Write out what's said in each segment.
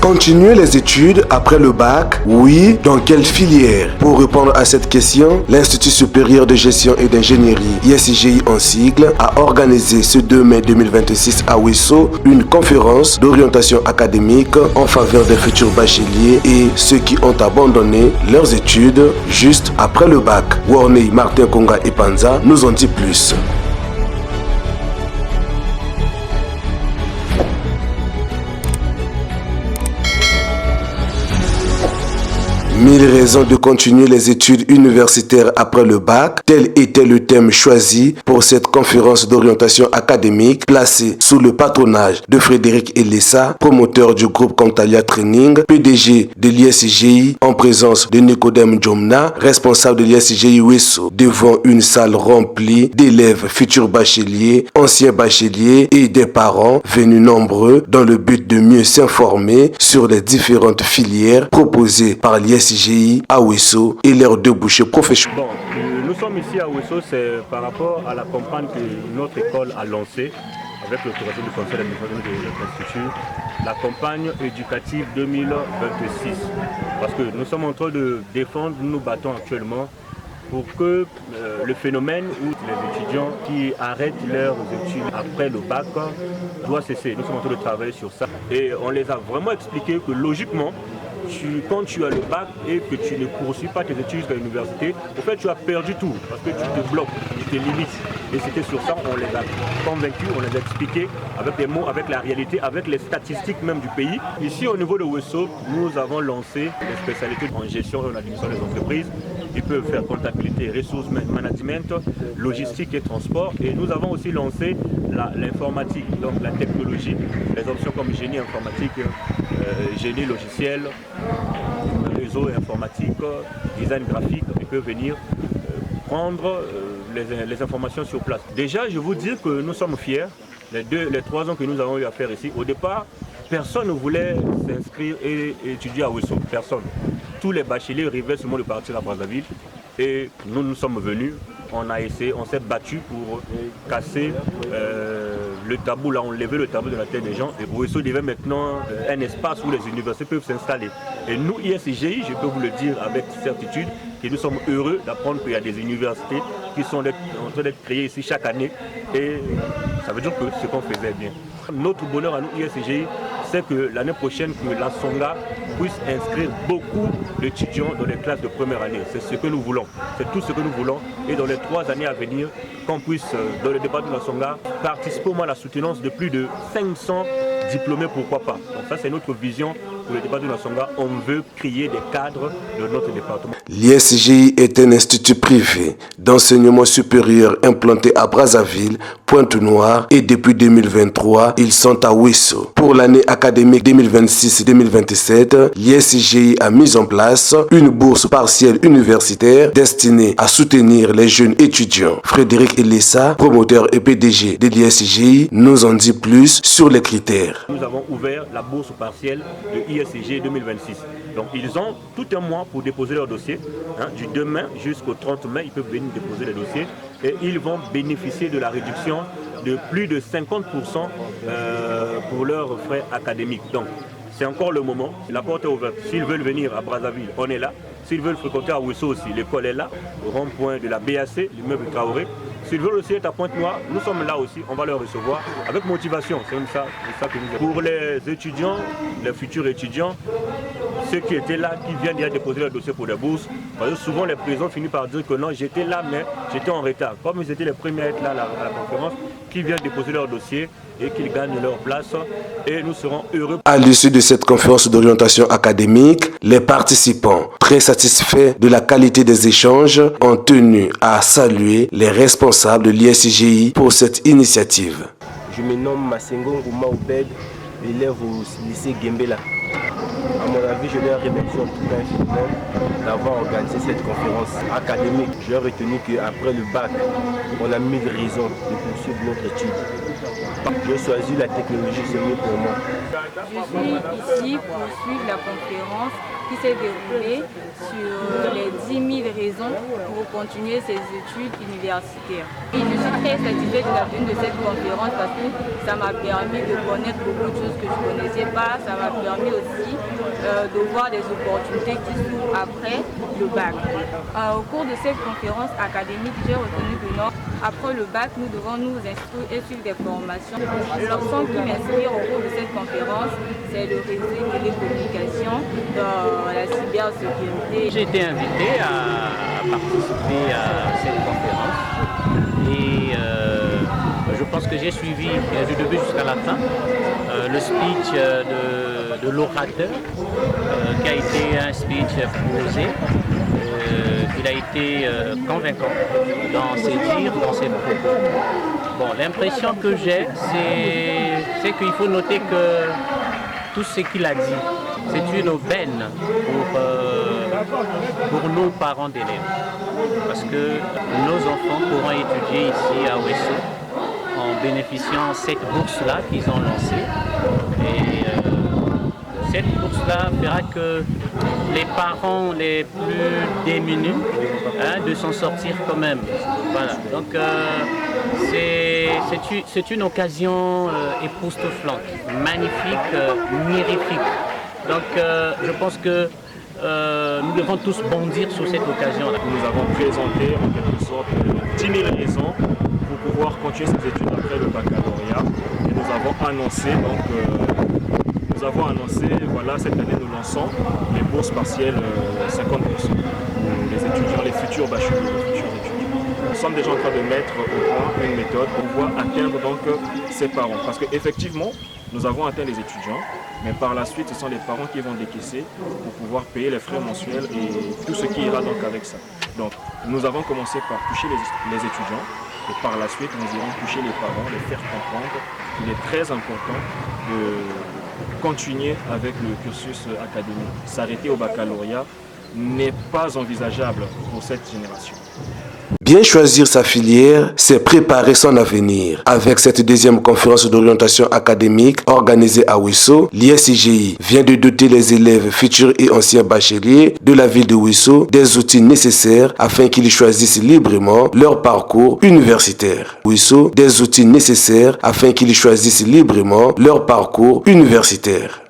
Continuer les études après le bac? Oui, dans quelle filière? Pour répondre à cette question, l'Institut supérieur de gestion et d'ingénierie, ISGI en sigle, a organisé ce 2 mai 2026 à Ouesso une conférence d'orientation académique en faveur des futurs bacheliers et ceux qui ont abandonné leurs études juste après le bac. Warney, Martin Konga et Panza nous en dit plus. 1000 raisons de continuer les études universitaires après le bac, tel était le thème choisi pour cette conférence d'orientation académique placée sous le patronage de Frédéric Elessa, promoteur du groupe Contalia Training, PDG de l'ISGI, en présence de Nicodème Djomna, responsable de l'ISGI Ouesso, devant une salle remplie d'élèves futurs bacheliers, anciens bacheliers et des parents venus nombreux dans le but de mieux s'informer sur les différentes filières proposées par l'ISGI à Ouesso et leurs débouchés professionnels. Bon, nous sommes ici à Ouesso, c'est par rapport à la campagne que notre école a lancée avec l'autorisation du conseil d'administration de l'Institut, la campagne éducative 2026. Parce que nous sommes en train de défendre, nous nous battons actuellement pour que le phénomène où les étudiants qui arrêtent leurs études après le bac doit cesser. Nous sommes en train de travailler sur ça et on les a vraiment expliqué que logiquement, quand tu as le bac et que tu ne poursuis pas tes études jusqu'à l'université, en fait tu as perdu tout parce que tu te bloques, tu te limites. Et c'était sur ça on les a convaincus, on les a expliqués avec des mots, avec la réalité, avec les statistiques même du pays. Ici au niveau de Ouesso, nous avons lancé des spécialités en gestion et en administration des entreprises. Ils peuvent faire comptabilité, ressources management, logistique et transport. Et nous avons aussi lancé l'informatique, donc la technologie, les options comme génie informatique, génie logiciel, réseau informatique, design graphique. Ils peuvent venir prendre les informations sur place. Déjà, je vous dis que nous sommes fiers. Les 3 ans que nous avons eu à faire ici, au départ, personne ne voulait s'inscrire et étudier à Ouesso. Personne. Tous les bacheliers rêvaient seulement de partir à Brazzaville. Et nous sommes venus, on a essayé, on s'est battu pour casser le tabou, là, on levait le tabou de la tête des gens. Et Ouesso devait maintenant un espace où les universités peuvent s'installer. Et nous, ISGI, je peux vous le dire avec certitude, que nous sommes heureux d'apprendre qu'il y a des universités qui sont en train d'être créées ici chaque année. Et ça veut dire que ce qu'on faisait bien. Notre bonheur à nous, ISGI, c'est que l'année prochaine, que la Songa puisse inscrire beaucoup d'étudiants dans les classes de première année. C'est ce que nous voulons. C'est tout ce que nous voulons. Et dans les 3 années à venir, qu'on puisse, dans le département de la Songa, participer au moins à la soutenance de plus de 500 diplômés, pourquoi pas. Donc ça, c'est notre vision pour le département de la Songa. On veut créer des cadres de notre département. L'ISGI est un institut privé d'enseignement supérieur implanté à Brazzaville, Pointe-Noire, et depuis 2023, ils sont à Ouesso. Pour l'année académique 2026-2027, l'ISGI a mis en place une bourse partielle universitaire destinée à soutenir les jeunes étudiants. Frédéric Elessa, promoteur et PDG de l'ISGI, nous en dit plus sur les critères. Nous avons ouvert la bourse partielle de ISGI 2026. Donc ils ont tout un mois pour déposer leur dossier. Du 2 mai jusqu'au 30 mai, ils peuvent venir déposer les dossiers et ils vont bénéficier de la réduction de plus de 50% pour leurs frais académiques. Donc c'est encore le moment, la porte est ouverte. S'ils veulent venir à Brazzaville, on est là. S'ils veulent fréquenter à Ouesso aussi, l'école est là, au rond-point de la BAC, l'immeuble Traoré. S'ils veulent aussi être à Pointe-Noire, nous sommes là aussi, on va leur recevoir avec motivation. C'est ça que nous avons. Pour les étudiants, les futurs étudiants, ceux qui étaient là, qui viennent déjà déposer leur dossier pour des bourses, parce que souvent les présidents finissent par dire que non, j'étais là, mais j'étais en retard. Comme ils étaient les premiers à être là à la conférence, qui viennent déposer leur dossier et qu'ils gagnent leur place. Et nous serons heureux. À l'issue de cette conférence d'orientation académique, les participants, très satisfaits de la qualité des échanges, ont tenu à saluer les responsables de l'ISGI pour cette initiative. Je me nomme Massengo Ngouma Obed, élève au lycée Gembela. À mon avis, je leur remercie en tout cas infiniment d'avoir organisé cette conférence académique. J'ai retenu qu'après le bac, on a 1000 raisons de poursuivre notre étude. J'ai choisi la technologie, c'est mieux pour moi. Je suis ici pour suivre la conférence qui s'est déroulée sur les 10 000 raisons pour continuer ses études universitaires. Et je suis très satisfaite de la venue de cette conférence parce que ça m'a permis de connaître beaucoup de choses que je ne connaissais pas. Ça m'a permis aussi de voir des opportunités qui s'ouvrent après le bac. Au cours de cette conférence académique, j'ai retenu que après le bac, nous devons nous instruire et suivre des formations. L'option qui m'inspire au cours de cette conférence, c'est le réseau de télécommunications dans la cybersécurité. J'ai été invité à participer à cette conférence et je pense que j'ai suivi du début jusqu'à la fin le speech de l'orateur qui a été un speech posé. Il a été convaincant dans ses dires, dans ses propos. Bon, l'impression que j'ai, c'est qu'il faut noter que tout ce qu'il a dit, c'est une aubaine pour nos parents d'élèves. Parce que nos enfants pourront étudier ici à Ouesso en bénéficiant de cette bourse-là qu'ils ont lancée. Et cette bourse-là fera que les parents les plus démunis de s'en sortir quand même. Voilà. Donc c'est une occasion époustouflante, magnifique, mirifique. Donc je pense que nous devons tous bondir sur cette occasion-là. Nous avons présenté en quelque sorte 10 000 raisons pour pouvoir continuer ses études après le baccalauréat. Et nous avons annoncé, voilà, cette année nous lançons les bourses partielles 50% pour les étudiants, les futurs bacheliers, les futurs étudiants. Nous sommes déjà en train de mettre au point une méthode pour pouvoir atteindre donc ces parents. Parce qu'effectivement, nous avons atteint les étudiants, mais par la suite, ce sont les parents qui vont décaisser pour pouvoir payer les frais mensuels et tout ce qui ira donc avec ça. Donc, nous avons commencé par toucher les étudiants et par la suite, nous irons toucher les parents, les faire comprendre qu'il est très important de continuer avec le cursus académique. S'arrêter au baccalauréat n'est pas envisageable pour cette génération. Bien choisir sa filière, c'est préparer son avenir. Avec cette deuxième conférence d'orientation académique organisée à Ouesso, l'ISIGI vient de doter les élèves futurs et anciens bacheliers de la ville de Ouesso des outils nécessaires afin qu'ils choisissent librement leur parcours universitaire. Ouesso, des outils nécessaires afin qu'ils choisissent librement leur parcours universitaire.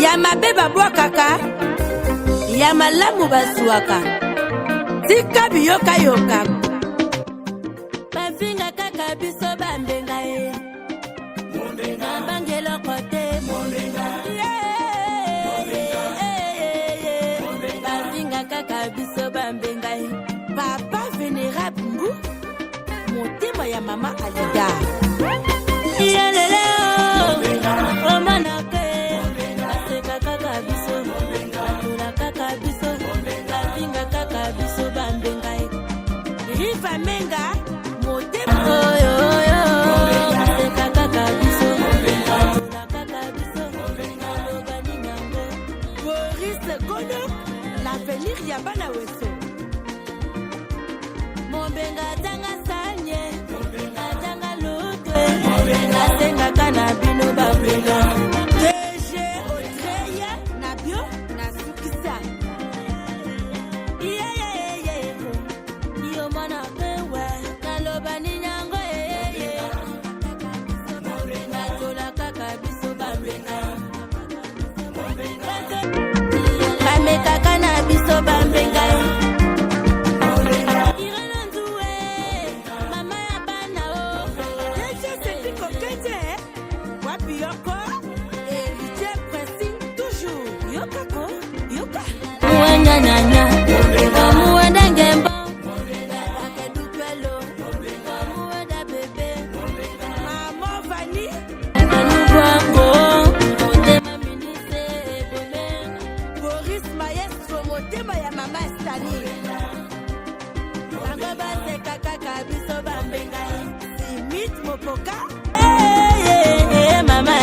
ya mabe babwakaka ya malamu basuwaka tika biyoka bafinga kaka biso bambenga ye bangelo kote bafinga kaka biso bambenga ye papa vénérable mbu motema ya mama alida yelele omanake aseka kaka biso batula kaka biso bafinga kaka biso bambenga ye riva menga motema oyo aseka kaka biso batula kaka biso alobani nango Boris Gono l'avenir ya bana weso mombenga tanga sanye tanga lutwe nasenga kana bino bambenga teje otreya na bio na sukisa iyo mana pewe nalobani nyango natola kaka biso bambenga bamekaka na biso bambenga mama